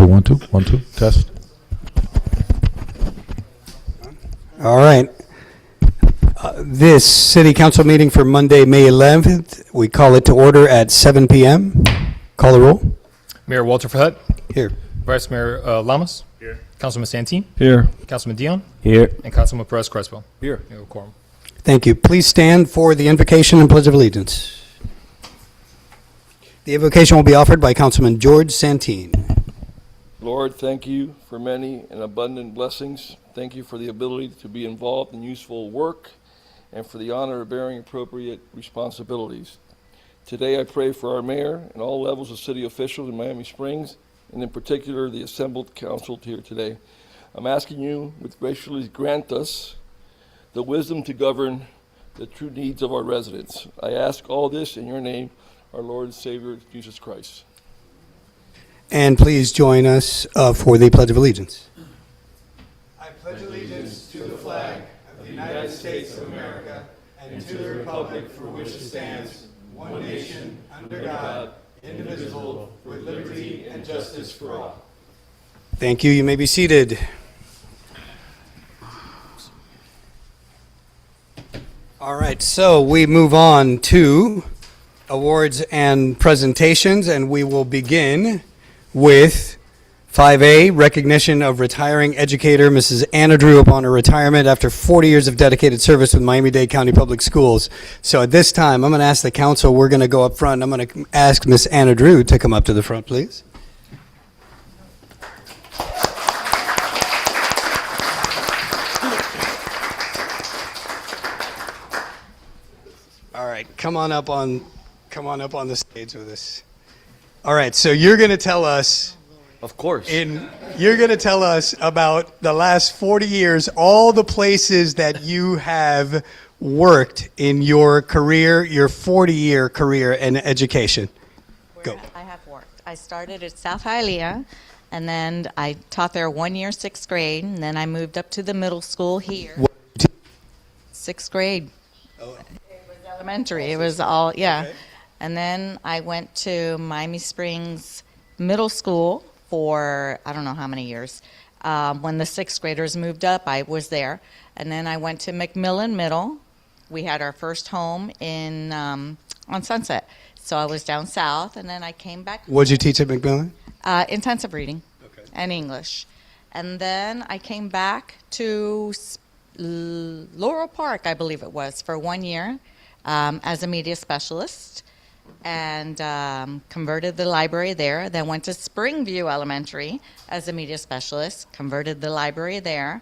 1, 2, 1, 2, test. All right. This city council meeting for Monday, May 11th, we call it to order at 7 p.m. Call the roll. Mayor Walter Verhut, Here. Vice Mayor Lamas, here. Councilman Santine, Here. Councilman Dion, Here. and Councilman Perez Crespo. Here. We have a quorum. Thank you. Please stand for the invocation and pledge of allegiance. The invocation will be offered by Councilman George Santine. Lord, thank you for many and abundant blessings. Thank you for the ability to be involved in useful work and for the honor of bearing appropriate responsibilities. Today I pray for our mayor and all levels of city officials in Miami Springs, and in particular the assembled council here today. I'm asking you with graciously grant us the wisdom to govern the true needs of our residents. I ask all this in your name, our Lord and Savior, Jesus Christ. And please join us for the Pledge of Allegiance. I pledge allegiance to the flag of the United States of America and to the republic for which it stands, one nation, under God, indivisible, with liberty and justice for all. Thank you. You may be seated. All right, so we move on to awards and presentations, and we will begin with 5A, recognition of retiring educator Mrs. Anna Drew upon her retirement after 40 years of dedicated service with Miami-Dade County Public Schools. So at this time, I'm going to ask the council, we're going to go up front. I'm going to ask Miss Anna Drew to come up to the front, please. All right, come on up on the stage with us. All right, so you're going to tell us, Of course. you're going to tell us about the last 40 years, all the places that you have worked in your career, your 40-year career in education. Go. I have worked. I started at South Hialeah, and then I taught there 1 year, 6th grade, and then I moved up to the middle school here. 6th grade. Oh. It was elementary. It was all, yeah. Okay. And then I went to Miami Springs Middle School for I don't know how many years. When the 6th graders moved up, I was there. And then I went to McMillan Middle. We had our first home in on Sunset. So I was down south, and then I came back. What did you teach at McMillan? Intensive reading and English. And then I came back to Laurel Park, I believe it was, for 1 year as a media specialist, and converted the library there. Then went to Springview Elementary as a media specialist, converted the library there.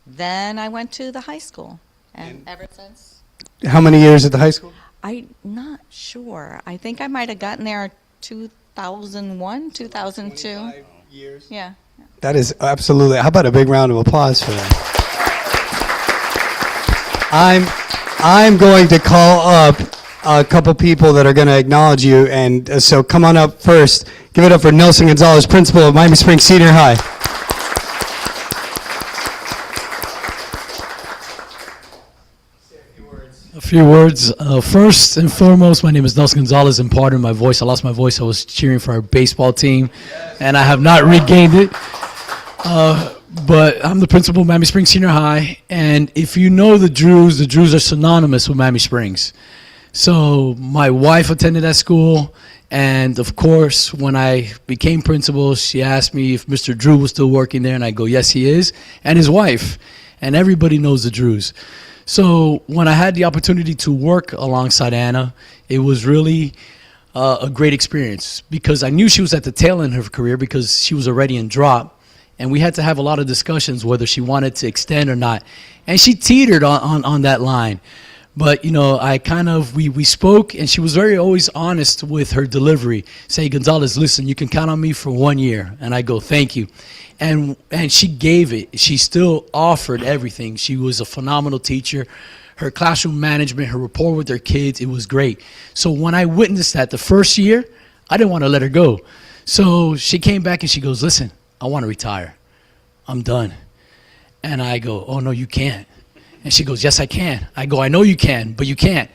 Then I went to the high school, and ever since. How many years at the high school? I'm not sure. I think I might have gotten there 2001, 2002. 25 years. Yeah. That is absolutely. How about a big round of applause for that? I'm going to call up a couple people that are going to acknowledge you, and so come on up first. Give it up for Nelson Gonzalez, principal of Miami Springs Senior High. A few words. First and foremost, my name is Nelson Gonzalez, and pardon my voice. I lost my voice. I was cheering for our baseball team, and I have not regained it. But I'm the principal of Miami Springs Senior High, and if you know the Drews are synonymous with Miami Springs. So my wife attended that school, and of course, when I became principal, she asked me if Mr. Drew was still working there, and I go, yes, he is, and his wife, and everybody knows the Drews. So when I had the opportunity to work alongside Anna, it was really a great experience because I knew she was at the tail end of her career because she was already in drop, and we had to have a lot of discussions whether she wanted to extend or not, and she teetered on that line. But, you know, we spoke, and she was very always honest with her delivery. Say, Gonzalez, listen, you can count on me for 1 year. And I go, thank you. And she gave it. She still offered everything. She was a phenomenal teacher. Her classroom management, her rapport with her kids, it was great. So when I witnessed that the first year, I didn't want to let her go. So she came back and she goes, listen, I want to retire. I'm done. And I go, oh, no, you can't. And she goes, yes, I can. I go, I know you can, but you can't.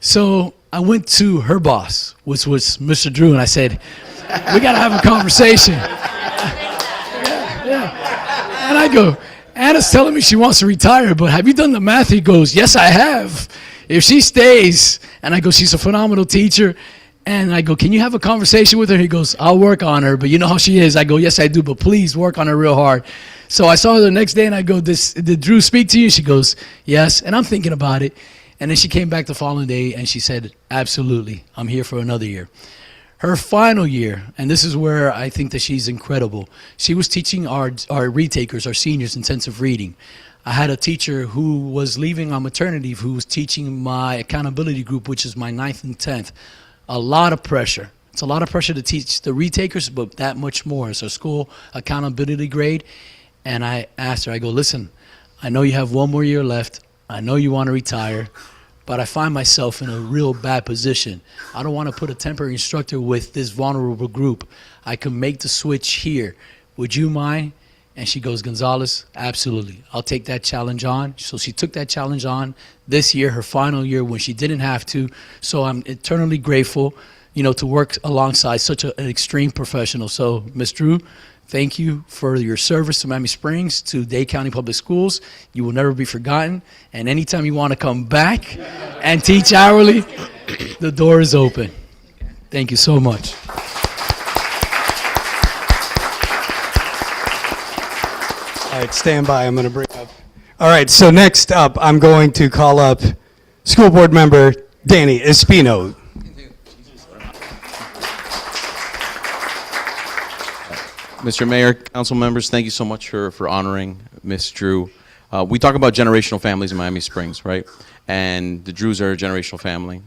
So I went to her boss, which was Mr. Drew, and I said, we got to have a conversation. I go, Anna's telling me she wants to retire, but have you done the math? He goes, yes, I have. If she stays, and I go, she's a phenomenal teacher. And I go, can you have a conversation with her? He goes, I'll work on her, but you know how she is. I go, yes, I do, but please work on her real hard. So I saw her the next day, and I go, did Drew speak to you? She goes, yes, and I'm thinking about it. And then she came back the following day, and she said, absolutely, I'm here for another year. Her final year, and this is where I think that she's incredible, she was teaching our retakers, our seniors, intensive reading. I had a teacher who was leaving on maternity who was teaching my accountability group, which is my 9th and 10th. A lot of pressure. It's a lot of pressure to teach the retakers, but that much more. It's a school accountability grade. And I asked her, I go, listen, I know you have one more year left. I know you want to retire, but I find myself in a real bad position. I don't want to put a temporary instructor with this vulnerable group. I can make the switch here. Would you mind? And she goes, Gonzalez, absolutely. I'll take that challenge on. So she took that challenge on this year, her final year, when she didn't have to. So I'm eternally grateful, to work alongside such an extreme professional. So, Ms. Drew, thank you for your service to Miami Springs, to Dade County Public Schools. You will never be forgotten. And anytime you want to come back and teach hourly, the door is open. Thank you so much. All right, stand by. I'm going to bring up. All right, so next up, I'm going to call up School Board Member Danny Espino. Mr. Mayor, council members, thank you so much for honoring Miss Drew. We talk about generational families in Miami Springs, right? And the Drews are a generational family,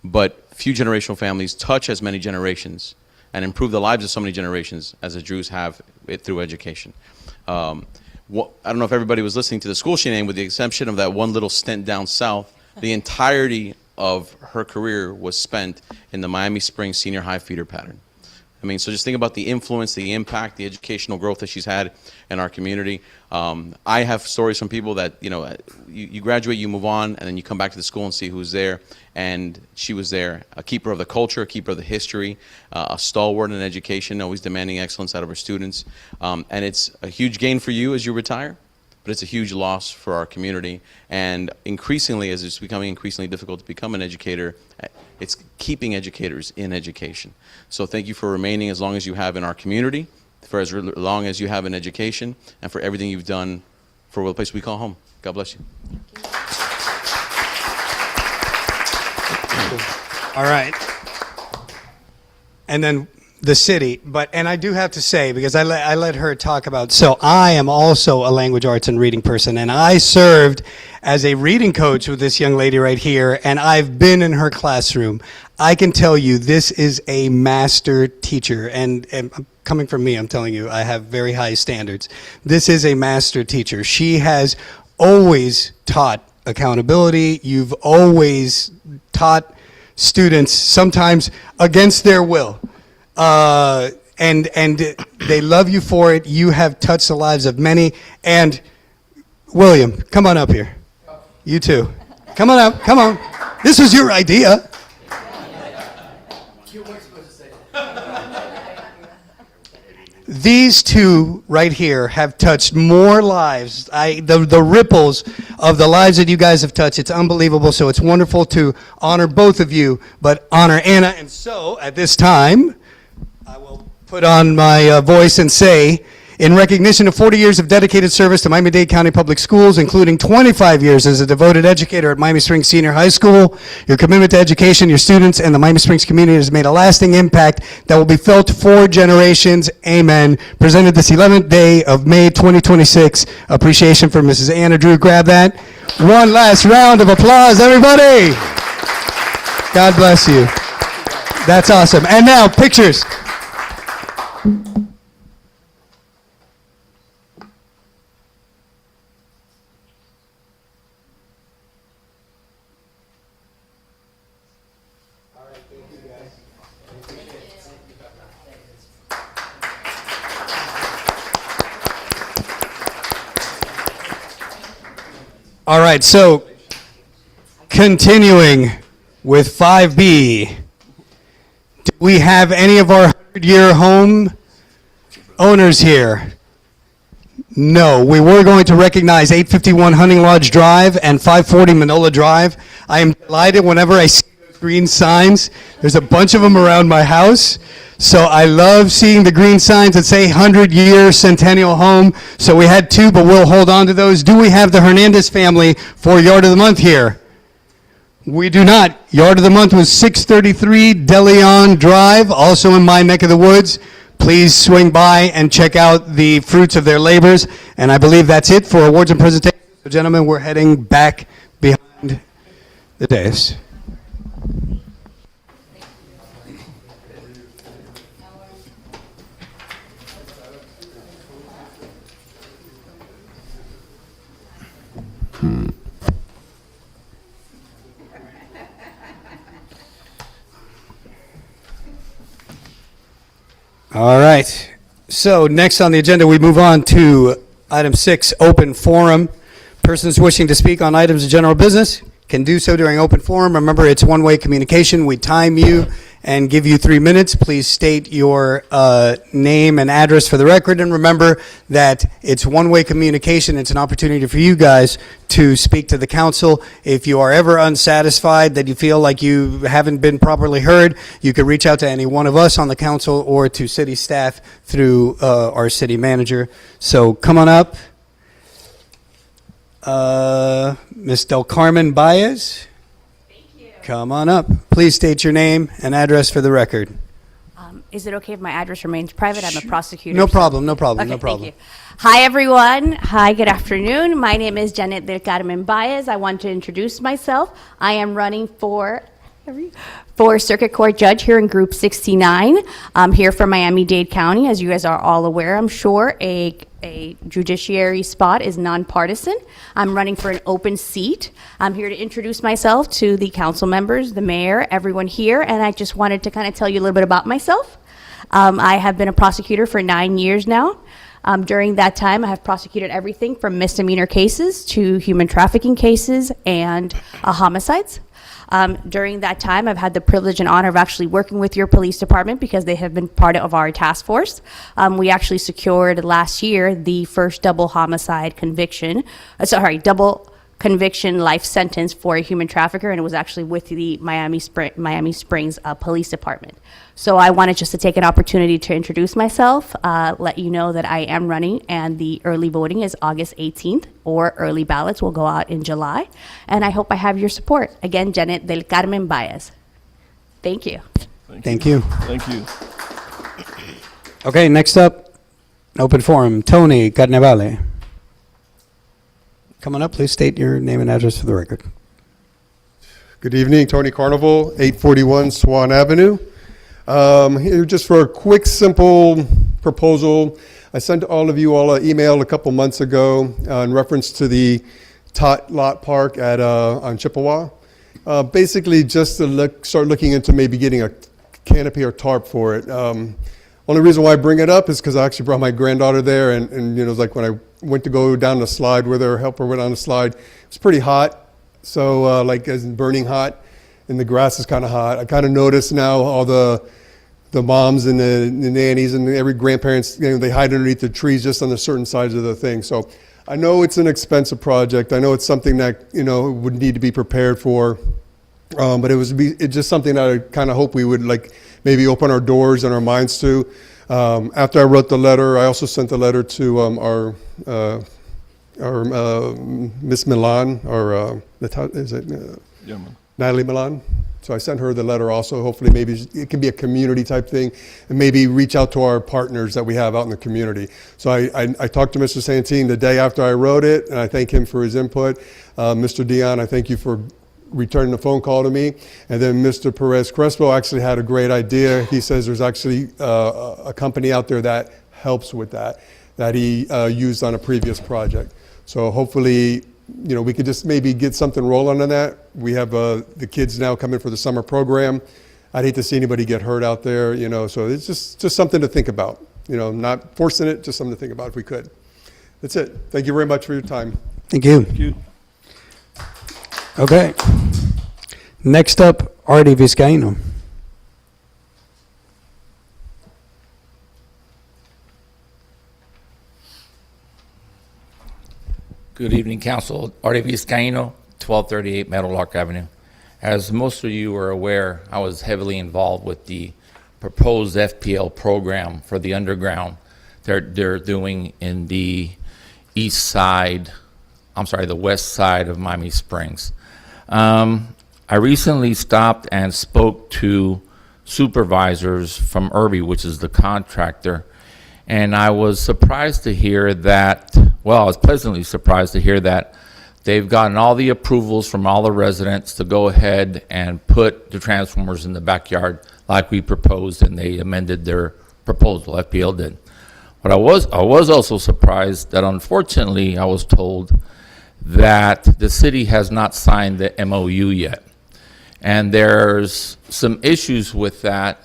but few generational families touch as many generations and improve the lives of so many generations as the Drews have it through education. I don't know if everybody was listening to the school she named, with the exception of that one little stint down south. The entirety of her career was spent in the Miami Springs Senior High feeder pattern. I mean, so just think about the influence, the impact, the educational growth that she's had in our community. I have stories from people that, you graduate, you move on, and then you come back to the school and see who's there. And she was there, a keeper of the culture, a keeper of the history, a stalwart in education, always demanding excellence out of her students. And it's a huge gain for you as you retire, but it's a huge loss for our community. And increasingly, as it's becoming increasingly difficult to become an educator, it's keeping educators in education. So thank you for remaining as long as you have in our community, for as long as you have in education, and for everything you've done for the place we call home. God bless you. All right. And then the city, and I do have to say, because I let her talk about, so I am also a language arts and reading person, and I served as a reading coach with this young lady right here, and I've been in her classroom. I can tell you this is a master teacher, and coming from me, I'm telling you, I have very high standards. This is a master teacher. She has always taught accountability. You've always taught students, sometimes against their will. And they love you for it. You have touched the lives of many. And William, come on up here. You too. Come on up. Come on. This was your idea. These two right here have touched more lives. The ripples of the lives that you guys have touched, it's unbelievable. So it's wonderful to honor both of you, but honor Anna. And so at this time, I will put on my voice and say, in recognition of 40 years of dedicated service to Miami-Dade County Public Schools, including 25 years as a devoted educator at Miami Springs Senior High School, your commitment to education, your students, and the Miami Springs community has made a lasting impact that will be felt for generations. Amen. Presented this 11th day of May 2026. Appreciation for Mrs. Anna Drew. Grab that. One last round of applause, everybody. God bless you. That's awesome. And now, pictures. All right, so continuing with 5B, do we have any of our 100-year home owners here? No, we were going to recognize 851 Hunting Lodge Drive and 540 Manola Drive. I am delighted whenever I see those green signs. There's a bunch of them around my house. So I love seeing the green signs that say 100-year Centennial Home. So we had two, but we'll hold on to those. Do we have the Hernandez family for Yard of the Month here? We do not. Yard of the Month was 633 De Leon Drive, also in my neck of the woods. Please swing by and check out the fruits of their labors. And I believe that's it for awards and presentations. So gentlemen, we're heading back behind the dais. All right. So next on the agenda, we move on to item 6, open forum. Persons wishing to speak on items of general business can do so during open forum. Remember, it's one-way communication. We time you and give you 3 minutes. Please state your name and address for the record. And remember that it's one-way communication. It's an opportunity for you guys to speak to the council. If you are ever unsatisfied, that you feel like you haven't been properly heard, you can reach out to any one of us on the council or to city staff through our city manager. So come on up. Ms. Del Carmen Baez. Come on up. Please state your name and address for the record. Is it okay if my address remains private? I'm a prosecutor. No so- problem, no problem, no Okay, problem. thank you. Hi, everyone. Hi, good afternoon. My name is Janet del Carmen Baez. I want to introduce myself. I am running for Circuit Court Judge here in Group 69. I'm here for Miami-Dade County. As you guys are all aware, I'm sure, a judiciary spot is nonpartisan. I'm running for an open seat. I'm here to introduce myself to the council members, the mayor, everyone here, and I just wanted to kind of tell you a little bit about myself. I have been a prosecutor for 9 years now. During that time, I have prosecuted everything from misdemeanor cases to human trafficking cases and homicides. During that time, I've had the privilege and honor of actually working with your police department because they have been part of our task force. We actually secured last year the first double conviction life sentence for a human trafficker, and it was actually with the Miami Springs Police Department. So I wanted just to take an opportunity to introduce myself, let you know that I am running, and the early voting is August 18th, or early ballots will go out in July, and I hope I have your support. Again, Janet del Carmen Baez. Thank you. Thank you. Thank you. Okay, next up, open forum, Tony Carnevale. Come on up, please state your name and address for the record. Good evening, Tony Carnival, 841 Swan Avenue. Here just for a quick, simple proposal. I sent all of you all an email a couple months ago in reference to the Tot Lot Park at on Chippewa. Basically, just to start looking into maybe getting a canopy or tarp for it. Only reason why I bring it up is because I actually brought my granddaughter there, and you know, like when I went to go down the slide with her, help her down the slide, it's pretty hot. So like as in burning hot, and the grass is kind of hot. I kind of noticed now all the moms and the nannies and every grandparents, you know, they hide underneath the trees just on the certain sides of the thing. So I know it's an expensive project. I know it's something that, you know, would need to be prepared for. But it's just something that I kind of hope we would like maybe open our doors and our minds to. After I wrote the letter, I also sent the letter to our Miss Milan, or Natalie Milan. So I sent her the letter also. Hopefully maybe it can be a community type thing, and maybe reach out to our partners that we have out in the community. So I talked to Mr. Santine the day after I wrote it, and I thank him for his input. Mr. Dion, I thank you for returning the phone call to me. And then Mr. Perez Crespo actually had a great idea. He says there's actually a company out there that helps with that he used on a previous project. So hopefully, you know, we could just maybe get something rolling on that. We have the kids now coming for the summer program. I'd hate to see anybody get hurt out there, you know, so it's just something to think about, you know, not forcing it, just something to think about if we could. That's it. Thank you very much for your time. Thank you. Thank you. Okay. Next up, Artie Vizcaíno. Good evening, Council. Artie Vizcaíno, 1238 Meadowlark Avenue. As most of you are aware, I was heavily involved with the proposed FPL program for the underground they're doing in the the west side of Miami Springs. I recently stopped and spoke to supervisors from Irby, which is the contractor, and I was surprised to hear that, well, I was pleasantly surprised to hear that they've gotten all the approvals from all the residents to go ahead and put the transformers in the backyard like we proposed, and they amended their proposal, FPL did. But I was also surprised that unfortunately I was told that the city has not signed the MOU yet. And there's some issues with that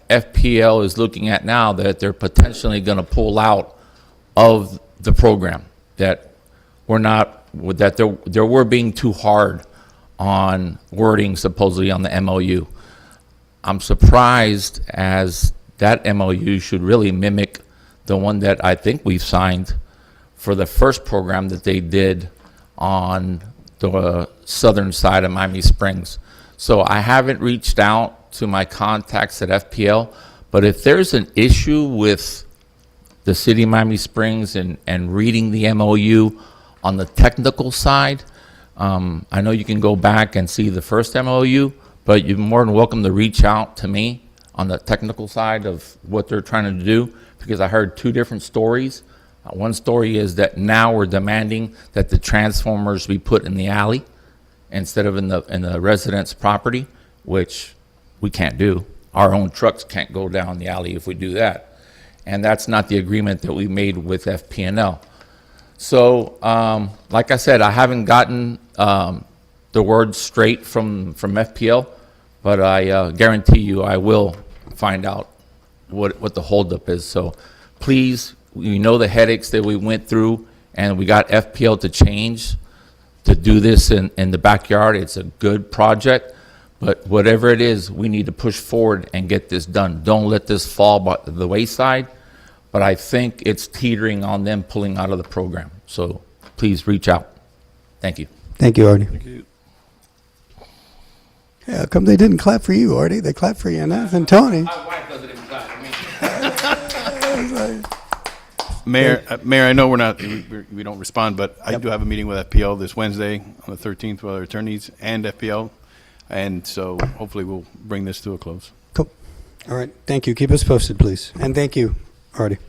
FPL is looking at now that they're potentially going to pull out of the program, that we're being too hard on wording supposedly on the MOU. I'm surprised, as that MOU should really mimic the one that I think we've signed for the first program that they did on the southern side of Miami Springs. So I haven't reached out to my contacts at FPL, but if there's an issue with the city of Miami Springs and reading the MOU on the technical side, I know you can go back and see the first MOU, but you're more than welcome to reach out to me on the technical side of what they're trying to do, because I heard two different stories. One story is that now we're demanding that the transformers be put in the alley instead of in the resident's property, which we can't do. Our own trucks can't go down the alley if we do that. And that's not the agreement that we made with FPNL. So, like I said, I haven't gotten the word straight from FPL, but I guarantee you I will find out what the holdup is. So please, you know the headaches that we went through, and we got FPL to change to do this in the backyard. It's a good project, but whatever it is, we need to push forward and get this done. Don't let this fall by the wayside, but I think it's teetering on them pulling out of the program. So please reach out. Thank you. Thank you, Artie. Thank you. Yeah, how come they didn't clap for you, Artie? They clapped for you and Tony. My wife doesn't even clap for me. Mayor, I know we don't respond, but I do have a meeting with FPL this Wednesday on the 13th with our attorneys and FPL, and so hopefully we'll bring this to a close. Cool. All right. Thank you. Keep us posted, please. And thank you, Artie.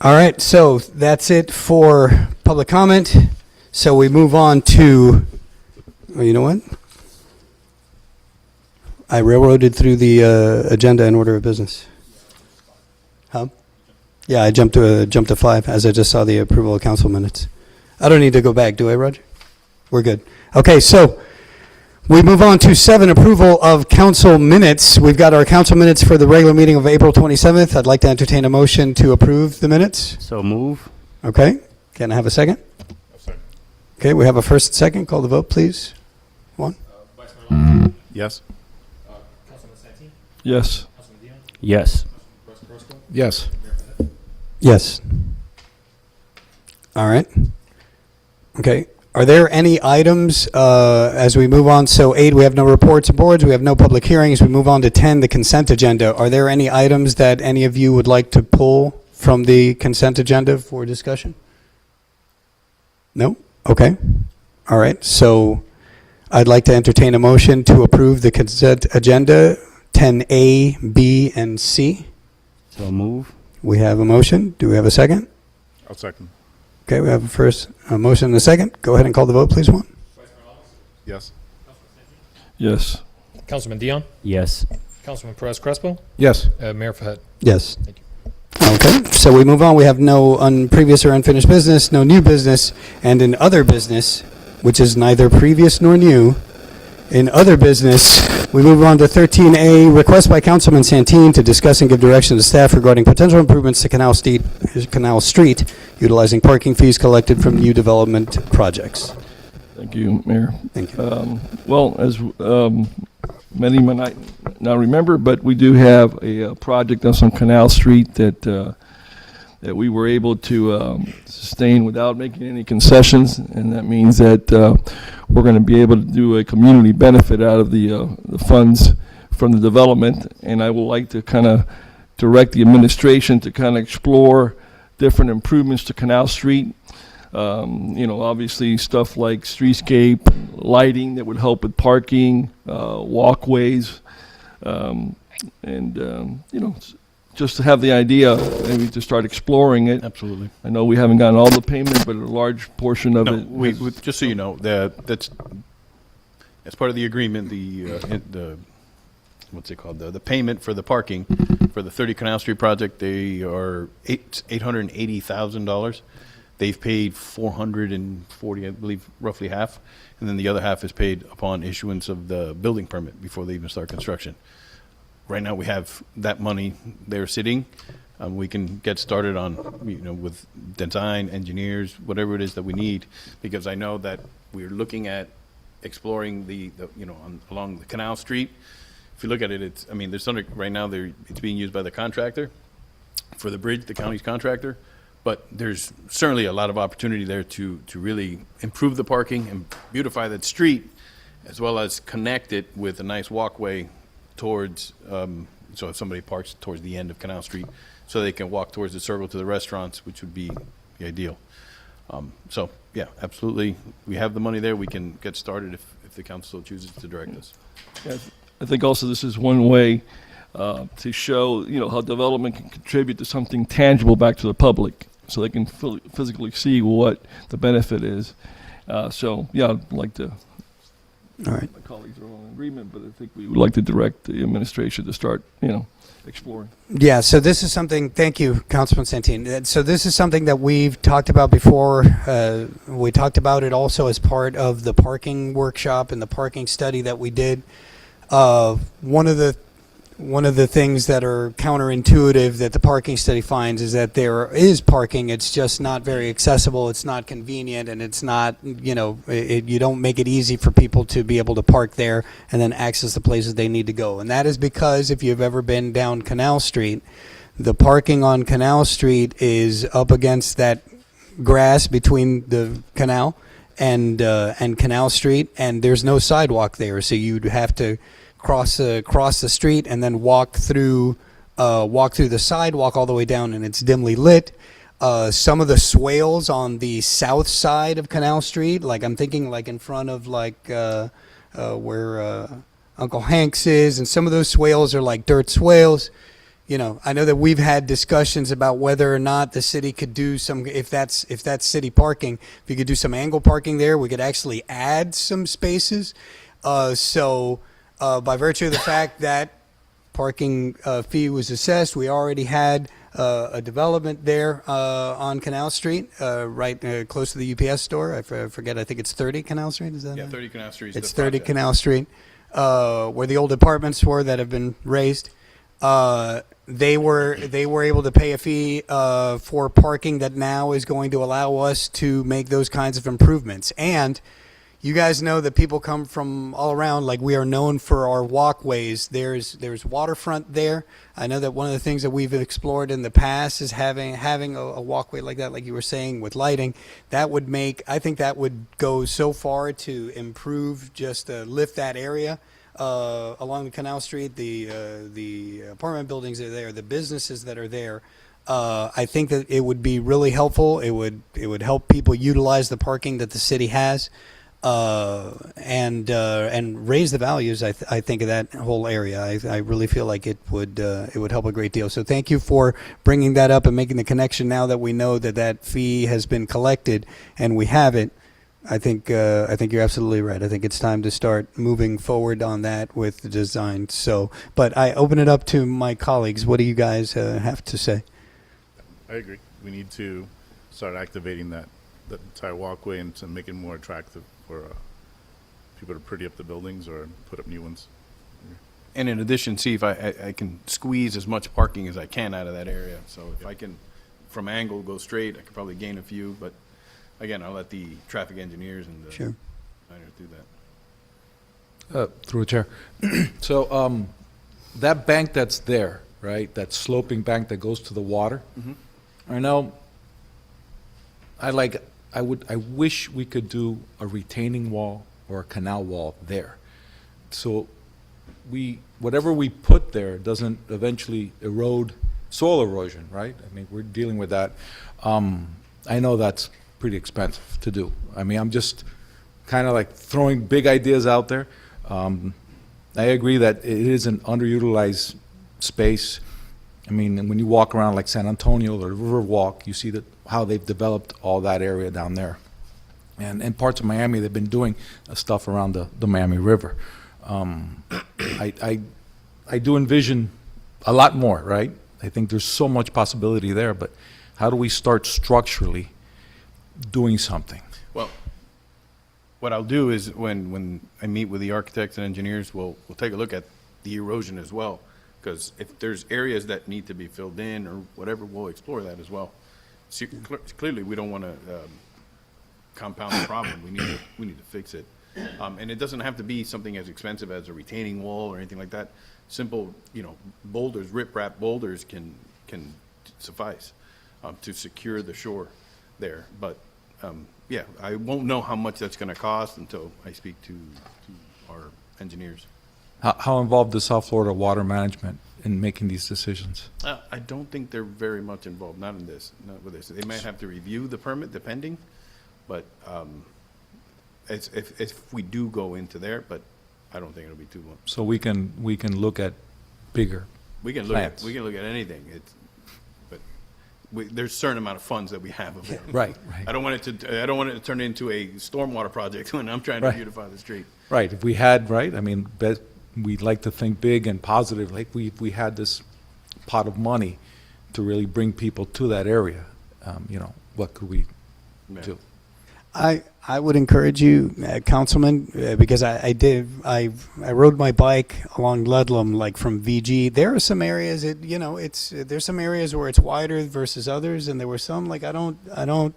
All right. So that's it for public comment. So we move on to, oh, you know what? I railroaded through the agenda in order of business. Huh? Yeah, I jumped to 5 as I just saw the approval of council minutes. I don't need to go back, do I, Roger? We're good. Okay, so we move on to 7, approval of council minutes. We've got our council minutes for the regular meeting of April 27th. I'd like to entertain a motion to approve the minutes. So move. Okay, can I have a second? Okay, we have a first and second. Call the vote, please. One. Yes? Yes. Yes. Yes. Yes. All right. Okay. Are there any items as we move on? So 8, we have no reports of boards. We have no public hearings. We move on to 10, the consent agenda. Are there any items that any of you would like to pull from the consent agenda for discussion? No? Okay. All right. So I'd like to entertain a motion to approve the consent agenda 10A, B, and C. So move. We have a motion. Do we have a second? I'll second. Okay, we have a motion and a second. Go ahead and call the vote, please, Juan. Yes. Yes. Councilman Dion, Yes. Councilman Perez Crespo, Yes. Mayor Fahed. Yes. Thank you. Okay, so we move on. We have no previous or unfinished business, no new business, and in other business, which is neither previous nor new, in other business, we move on to 13A, request by Councilman Santin to discuss and give direction to staff regarding potential improvements to Canal Street, utilizing parking fees collected from new development projects. Thank you, Mayor. Thank you. Well, as many might not remember, but we do have a project that's on Canal Street that that we were able to sustain without making any concessions, and that means that we're going to be able to do a community benefit out of the funds from the development. And I would like to kind of direct the administration to kind of explore different improvements to Canal Street. Obviously stuff like streetscape, lighting that would help with parking, walkways, just to have the idea, maybe to start exploring it. Absolutely. I know we haven't gotten all the payment, but a large portion of No, it. just so you know, that's as part of the agreement, the what's it called? The payment for the parking for the 30 Canal Street project, they are $880,000. They've paid 440, I believe, roughly half, and then the other half is paid upon issuance of the building permit before they even start construction. Right now, we have that money there sitting. We can get started on, with design, engineers, whatever it is that we need, because I know that we're looking at exploring along the Canal Street. If you look at it, there's something right now. It's being used by the contractor for the bridge, the county's contractor. But there's certainly a lot of opportunity there to really improve the parking and beautify that street, as well as connect it with a nice walkway towards, so if somebody parks towards the end of Canal Street, so they can walk towards the circle to the restaurants, which would be the ideal. So, yeah, absolutely. We have the money there. We can get started if the council chooses to direct us. Yes. I think also this is one way to show, how development can contribute to something tangible back to the public, so they can physically see what the benefit is. I'd like to. All right. My colleagues are all in agreement, but I think we would like to direct the administration to start, exploring. Yeah, so this is something, thank you, Councilman Santin. So this is something that we've talked about before. We talked about it also as part of the parking workshop and the parking study that we did. One of the things that are counterintuitive that the parking study finds is that there is parking. It's just not very accessible. It's not convenient, and it's not, you don't make it easy for people to be able to park there and then access the places they need to go. And that is because if you've ever been down Canal Street, the parking on Canal Street is up against that grass between the canal and Canal Street, and there's no sidewalk there, so you'd have to cross the street and then walk through the sidewalk all the way down, and it's dimly lit. Some of the swales on the south side of Canal Street, like I'm thinking like in front of where Uncle Hank's is, and some of those swales are like dirt swales. I know that we've had discussions about whether or not the city could do some, if that's city parking, if you could do some angle parking there, we could actually add some spaces. By virtue of the fact that parking fee was assessed, we already had a development there on Canal Street, right close to the UPS store. I forget, I think it's 30 Canal Street, is that Yeah, it? 30 Canal Street. It's 30 Canal Street, where the old apartments were that have been raised. They were able to pay a fee for parking that now is going to allow us to make those kinds of improvements. And you guys know that people come from all around. Like, we are known for our walkways. There's waterfront there. I know that one of the things that we've explored in the past is having a walkway like that, like you were saying, with lighting. I think that would go so far to improve, just lift that area along the Canal Street, the apartment buildings that are there, the businesses that are there. I think that it would be really helpful. It would help people utilize the parking that the city has. And raise the values. I think of that whole area. I really feel like it would help a great deal. So thank you for bringing that up and making the connection. Now that we know that fee has been collected and we have it, I think you're absolutely right. I think it's time to start moving forward on that with the design. So, but I open it up to my colleagues. What do you guys have to say? I agree. We need to start activating that entire walkway and to make it more attractive for people to pretty up the buildings or put up new ones. And in addition, see if I can squeeze as much parking as I can out of that area. So if I can, from angle, go straight, I could probably gain a few. But again, I'll let the traffic engineers and the Sure. designers do that. Through the chair. So that bank that's there, right, that sloping bank that goes to the water, I know, I wish we could do a retaining wall or a canal wall there. So whatever we put there doesn't eventually erode soil erosion, right? I mean, we're dealing with that. I know that's pretty expensive to do. I mean, I'm just kind of like throwing big ideas out there. I agree that it is an underutilized space. I mean, when you walk around like San Antonio or Riverwalk, you see how they've developed all that area down there. And in parts of Miami, they've been doing stuff around the Miami River. I do envision a lot more, right? I think there's so much possibility there, but how do we start structurally doing something? Well, what I'll do is when I meet with the architects and engineers, we'll take a look at the erosion as well. Because if there's areas that need to be filled in or whatever, we'll explore that as well. See, clearly, we don't want to compound the problem. We need to fix it. And it doesn't have to be something as expensive as a retaining wall or anything like that. Simple, boulders, riprap boulders can suffice to secure the shore there. But yeah, I won't know how much that's going to cost until I speak to our engineers. How involved is South Florida Water Management in making these decisions? I don't think they're very much involved, not with this. They might have to review the permit depending, but if we do go into there, but I don't think it'll be too much. So we can look at bigger We can look at anything. There's a certain amount of funds that we have available. Right. I don't want it to turn into a stormwater project when I'm trying to beautify the street. Right. If we had, right, I mean, we'd like to think big and positive, like we had this pot of money to really bring people to that area, what could we do? I would encourage you, Councilman, because I rode my bike along Ludlam, like from VG. There are some areas there's some areas where it's wider versus others, and there were some like I don't know.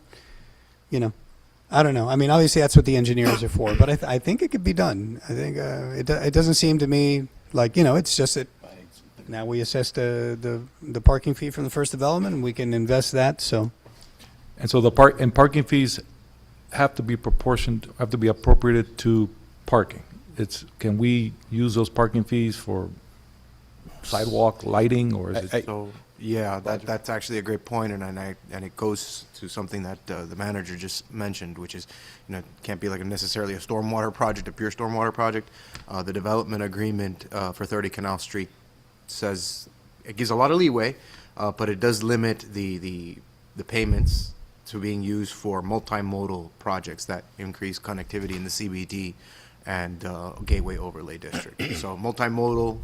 I mean, obviously that's what the engineers are for, but I think it could be done. I think it doesn't seem to me like it's just that now we assess the parking fee from the first development, and we can invest that. So, And so parking fees have to be appropriated to parking. Can we use those parking fees for sidewalk lighting, or is it? Yeah, that's actually a great point, and it goes to something that the manager just mentioned, which is, it can't be like necessarily a stormwater project, a pure stormwater project. The development agreement for 30 Canal Street says it gives a lot of leeway, but it does limit the payments to being used for multimodal projects that increase connectivity in the CBD and Gateway Overlay District. So multimodal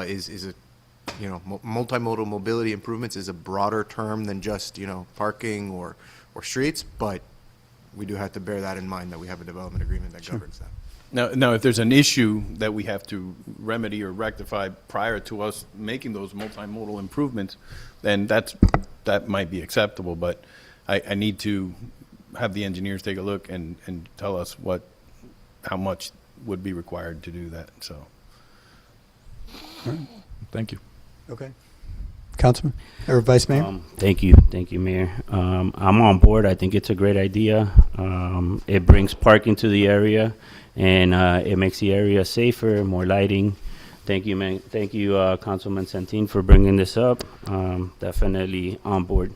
is a multimodal mobility improvements is a broader term than just, parking or streets, but we do have to bear that in mind that we have a development agreement that governs that. Now, if there's an issue that we have to remedy or rectify prior to us making those multimodal improvements, then that might be acceptable, but I need to have the engineers take a look and tell us how much would be required to do that, so. All right. Thank you. Okay. Councilman or Vice Mayor? Thank you, Mayor. I'm on board. I think it's a great idea. It brings parking to the area, and it makes the area safer, more lighting. Thank you, man. Thank you, Councilman Santin, for bringing this up. Definitely on board.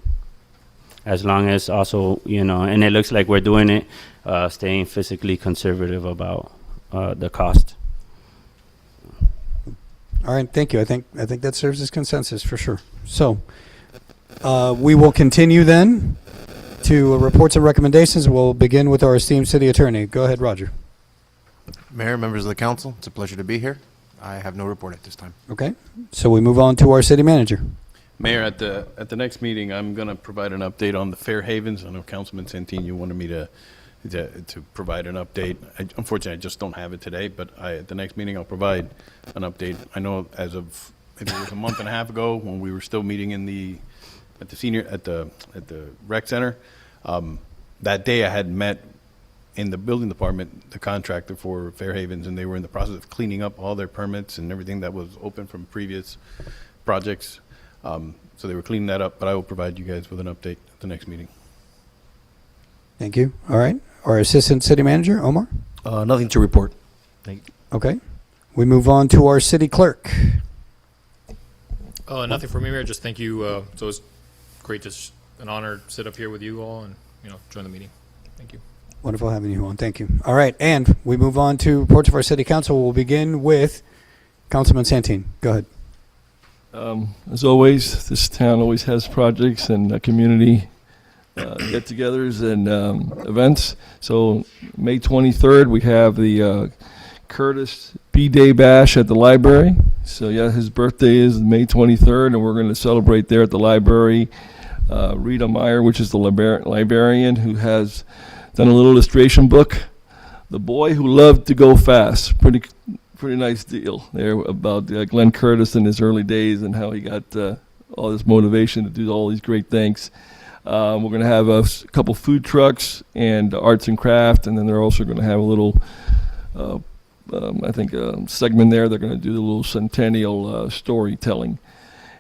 As long as also, and it looks like we're doing it, staying physically conservative about the cost. All right, thank you. I think that serves as consensus for sure. So we will continue then to reports and recommendations. We'll begin with our esteemed city attorney. Go ahead, Roger. Mayor, members of the council, it's a pleasure to be here. I have no report at this time. Okay, so we move on to our city manager. Mayor, at the next meeting, I'm going to provide an update on the Fair Havens. I know Councilman Santin, you wanted me to provide an update. Unfortunately, I just don't have it today, but at the next meeting, I'll provide an update. I know as of maybe it was a month and a half ago when we were still meeting at the rec center. That day, I had met in the building department the contractor for Fair Havens, and they were in the process of cleaning up all their permits and everything that was open from previous projects. So they were cleaning that up, but I will provide you guys with an update at the next meeting. Thank you. All right. Our Assistant City Manager, Omar? Nothing to report. Thank you. Okay. We move on to our City Clerk. Nothing for me, Mayor. Just thank you. It's always great, an honor to sit up here with you all and join the meeting. Thank you. Wonderful having you on. Thank you. All right. And we move on to reports of our City Council. We'll begin with Councilman Santin. Go ahead. As always, this town always has projects and community get-togethers and events. So May 23rd, we have the Curtis B-Day Bash at the library. So yeah, his birthday is May 23rd, and we're going to celebrate there at the library. Rita Meyer, which is the librarian who has done a little illustration book, The Boy Who Loved to Go Fast. Pretty nice deal there about Glenn Curtis in his early days and how he got all this motivation to do all these great things. We're going to have a couple food trucks and arts and craft, and then they're also going to have a little, segment there. They're going to do the little centennial storytelling.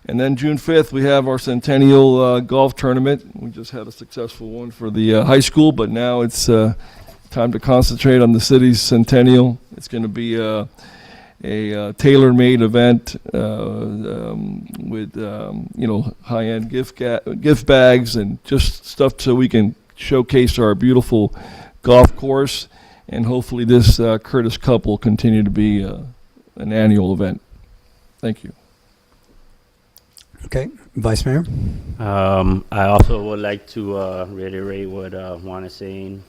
And then June 5th, we have our centennial golf tournament. We just had a successful one for the high school, but now it's time to concentrate on the city's centennial. It's going to be a tailor-made event with high-end gift bags and just stuff so we can showcase our beautiful golf course. And hopefully this Curtis Cup will continue to be an annual event. Thank you. Okay. Vice Mayor? I also would like to reiterate what Juan is saying.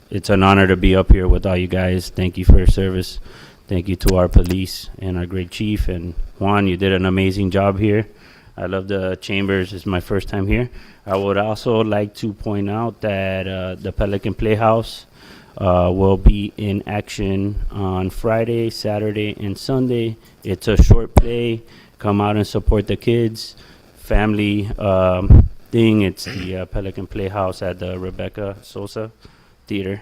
It's an honor to be up here with all you guys. Thank you for your service. Thank you to our police and our great chief. And Juan, you did an amazing job here. I love the chambers. It's my first time here. I would also like to point out that the Pelican Playhouse will be in action on Friday, Saturday, and Sunday. It's a short play. Come out and support the kids. Family thing. It's the Pelican Playhouse at the Rebecca Sosa Theater.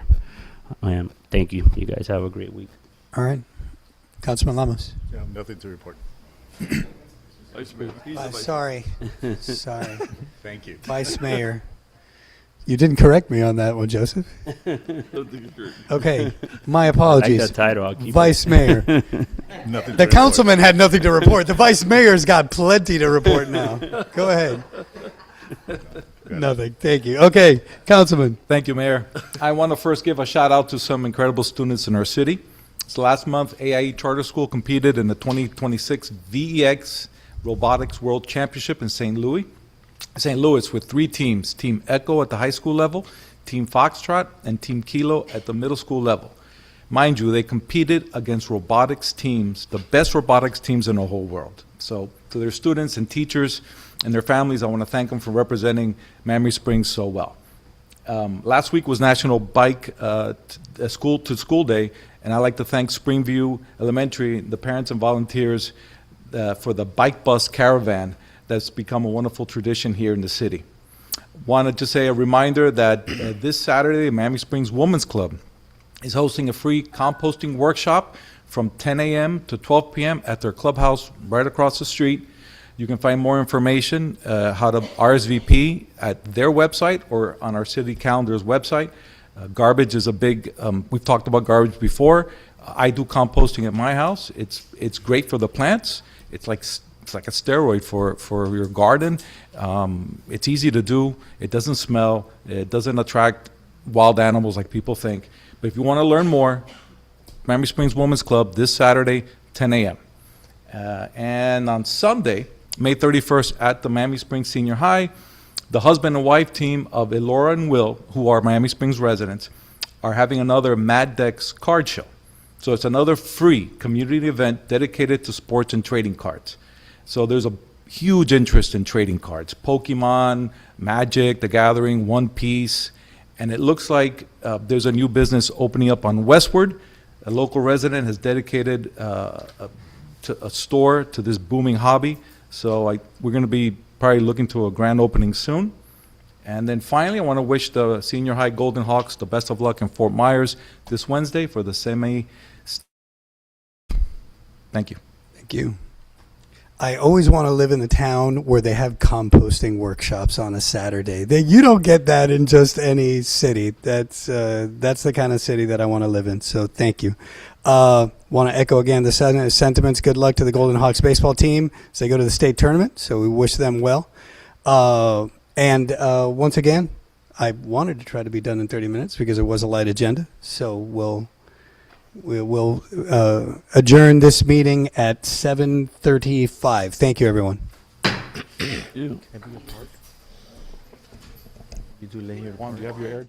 Thank you. You guys have a great week. All right. Councilman Lamas. Yeah, nothing to report. Vice Mayor. Sorry. Sorry. Thank you. Vice Mayor. You didn't correct me on that one, Joseph. Okay. My apologies. I like that title. I'll keep Vice Mayor. Nothing The to councilman had nothing to report. The Vice Mayor's got plenty to report now. Go ahead. Nothing. Thank you. Okay. Councilman. Thank you, Mayor. I want to first give a shout out to some incredible students in our city. So last month, AIE Charter School competed in the 2026 VEX Robotics World Championship in St. Louis with 3 teams, Team Echo at the high school level, Team Foxtrot, and Team Kilo at the middle school level. Mind you, they competed against robotics teams, the best robotics teams in the whole world. So to their students and teachers and their families, I want to thank them for representing Mammoth Springs so well. Last week was National Bike School to School Day, and I'd like to thank Springview Elementary, the parents and volunteers for the bike bus caravan that's become a wonderful tradition here in the city. Wanted to say a reminder that this Saturday, Miami Springs Women's Club is hosting a free composting workshop from 10 a.m. to 12 p.m. at their clubhouse right across the street. You can find more information, how to RSVP at their website or on our city calendar's website. Garbage is a big, we've talked about garbage before. I do composting at my house. It's great for the plants. It's like a steroid for your garden. It's easy to do. It doesn't smell. It doesn't attract wild animals like people think. But if you want to learn more, Miami Springs Women's Club this Saturday, 10 a.m. And on Sunday, May 31st at the Miami Springs Senior High, the husband and wife team of Elora and Will, who are Miami Springs residents, are having another Mad Dex card show. So it's another free community event dedicated to sports and trading cards. So there's a huge interest in trading cards. Pokemon, Magic, The Gathering, One Piece, and it looks like there's a new business opening up on Westward. A local resident has dedicated a store to this booming hobby. So we're going to be probably looking to a grand opening soon. And then finally, I want to wish the Senior High Golden Hawks the best of luck in Fort Myers this Wednesday for the semi. Thank you. Thank you. I always want to live in the town where they have composting workshops on a Saturday. You don't get that in just any city. That's the kind of city that I want to live in. So thank you. Want to echo again the sentiments. Good luck to the Golden Hawks baseball team as they go to the state tournament. So we wish them well. And once again, I wanted to try to be done in 30 minutes because it was a light agenda. So we'll adjourn this meeting at 7:35. Thank you, everyone. You. You do lay here. Juan, do you have your air?